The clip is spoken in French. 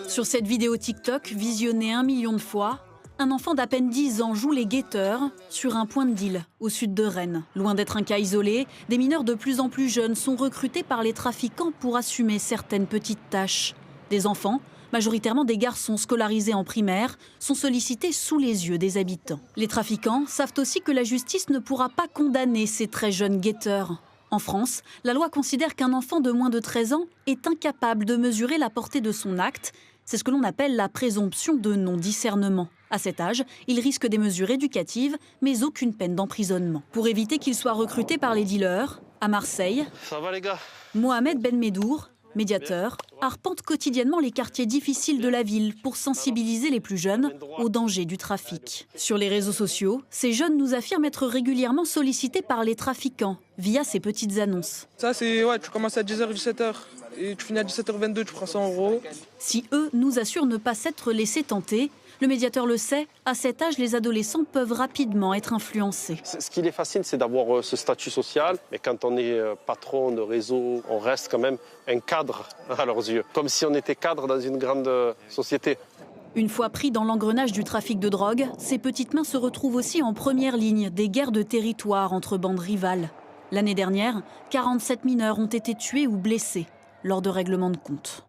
Sur cette vidéo TikTok, visionnée 1 million de fois, un enfant d'à peine 10 ans joue les guetteurs sur un point de deal au sud de Rennes. Loin d'être un cas isolé, des mineurs de plus en plus jeunes sont recrutés par les trafiquants pour assumer certaines petites tâches. Des enfants, majoritairement des garçons scolarisés en primaire, sont sollicités sous les yeux des habitants. Les trafiquants savent aussi que la justice ne pourra pas condamner ces très jeunes guetteurs. En France, la loi considère qu'un enfant de moins de 13 ans est incapable de mesurer la portée de son acte. C'est ce que l'on appelle la présomption de non-discernement. À cet âge, il risque des mesures éducatives, mais aucune peine d'emprisonnement. Pour éviter qu'il soit recruté par les dealers, à Marseille, Ça va les gars? Mohamed Ben Medour, médiateur, arpente quotidiennement les quartiers difficiles de la ville pour sensibiliser les plus jeunes aux dangers du trafic. Sur les réseaux sociaux, ces jeunes nous affirment être régulièrement sollicités par les trafiquants via ces petites annonces. Ça c'est, tu commences à 10h, 17h et tu finis à 17h22, tu prends 100 €. Si eux nous assurent ne pas s'être laissés tenter, le médiateur le sait, à cet âge, les adolescents peuvent rapidement être influencés. Ce qui les fascine, c'est d'avoir ce statut social. Mais quand on est patron de réseau, on reste quand même un cadre à leurs yeux. Comme si on était cadre dans une grande société. Une fois pris dans l'engrenage du trafic de drogue, ces petites mains se retrouvent aussi en première ligne des guerres de territoire entre bandes rivales. L'année dernière, 47 mineurs ont été tués ou blessés lors de règlements de compte.